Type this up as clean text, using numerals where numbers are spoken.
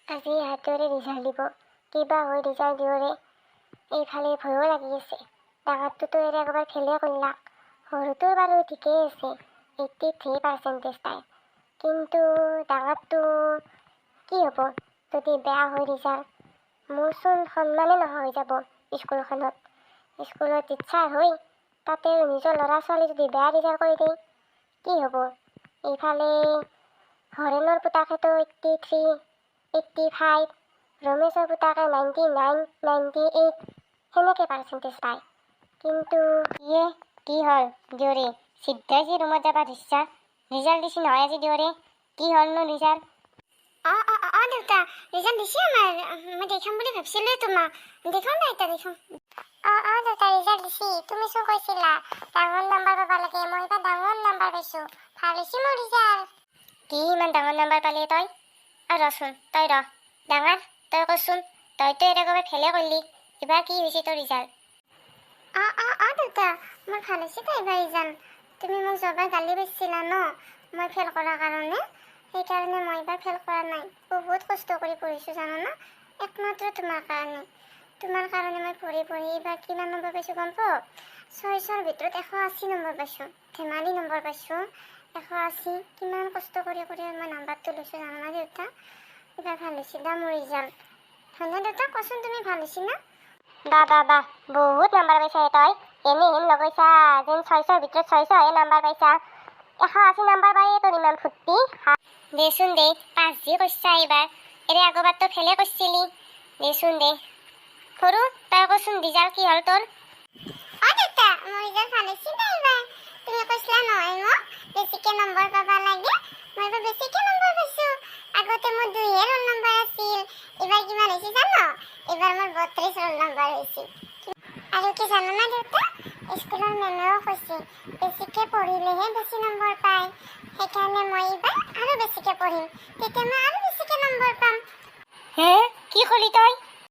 আজি হাতৰে ৰিজাল্ট দিব, কিবা হয় ৰিজাল্ট দিবৰে। এইফালে ভয়ো লাগি আছে। ডাঙৰটোতো একবাৰ ফেলে কৰিলাক, সৰুটোৰ বাৰু ঠিকেই আছে, 83% তাই। কিন্তু ডাঙৰটো কি হ'ব যদি বেয়া হয় ৰিজাল্ট? মোৰচোন সন্মানে নোহোৱা হৈ যাব স্কুলখনত। স্কুলৰ টিচাৰ হৈ তাতে নিজৰ ল'ৰা ছোৱালী যদি বেয়া ৰিজাল্ট কৰি দিয়ে কি হ'ব? এইফালে হৰেণৰ পুতাকেতো 83, 85, ৰমেশৰ পুতাকে 99, 98 সেনেকৈ পাৰ্চেণ্টেজ পায়। কিন্তু কি হ'ল দিয়ৰে? চিধাই যি ৰুমত যাবা ধৰিছা? ৰিজাল্ট দিছি নহয় আজি দিয়ৰে, কি হ'লনো ৰিজাল্ট? দেউতা ৰিজাল্ট দিছে আমাৰ। মই দেখাম বুলি ভাবিছিলোঁ তোমাক, দেখাম না এতিয়া দেখাম। দেউতা ৰিজাল্ট দিছি, তুমি চোন কৈছিলা ডাঙৰ নাম্বাৰ পাবা লাগে, মই এইবাৰ ডাঙৰ নাম্বাৰ পাইছোঁ। ভাল হৈছে মোৰ ৰিজাল্ট। কি ইমান ডাঙৰ নাম্বাৰ পালি তই? ৰচোন তই ডাঙৰ তই কচোন, তইতো একবাৰ ফেলে কৰিলি, এইবাৰ কি হৈছে তোৰ ৰিজাল্ট? দেউতা মোৰ ভাল হৈছে তো এইবাৰ ৰিজাল্ট। তুমি মোক যোৱাবাৰ গালি পাইছিলা ন মই ফেল কৰাৰ কাৰণে, সেইকাৰণে মই এইবাৰ ফেল কৰা নাই। বহুত কষ্ট কৰি পঢ়িছোঁ জানানা, একমাত্ৰ তোমাৰ কাৰণে মই পঢ়ি এইবাৰ কিমান নম্বৰ পাইছোঁ গম পাওঁ? 600ৰ ভিতৰত 180 নম্বৰ পাইছোঁ। ধেমালি নম্বৰ পাইছোঁ 180। কিমান কষ্ট কৰি মই নাম্বাৰটো লৈছোঁ জানানা দেউতা। এইবাৰ ভাল হৈছে দা মোৰ ৰিজাল্ট। হয়নে দেউতা কচোন, তুমি ভাল হৈছে না? বা বহুত নাম্বাৰ পাইছা তই। এনেই নকৈছা যেন 600ৰ ভিতৰত 600হে নাম্বাৰ পাইছা। 180 নাম্বাৰ পায়ে তোৰ ইমান ফূৰ্তি। দেচোন দে, পাছ যি কৈছা এইবাৰ, আগৰবাৰতো ফেলে কৰিছিলি। দেচোন দে সৰু, তই কচোন ৰিজাল্ট কি হ'ল তোৰ? দেউতা মোৰ ৰিজাল্ট ভাল হৈছে দে এইবাৰ। তুমি কৈছিলা নহয় মোক বেছিকে নম্বৰ পাবা লাগে, মই এইবাৰ বেছিকে নম্বৰ পাইছোঁ। আগতে মোৰ 2হে ৰোল নম্বৰ আছিল, এইবাৰ কিমান হৈছে জানো? এইবাৰ মোৰ 32 ৰোল নম্বৰ হৈছে। আৰু কি জানানা দেউতা, স্কুলৰ মেমেও কৈছে বেছিকে পঢ়িলেহে বেছি নম্বৰ পায়। সেইকাৰণে মই এইবাৰ আৰু বেছিকে পঢ়িম, তেতিয়া মই আৰু বেছিকে নম্বৰ পাম। হে কি ক'লি তই?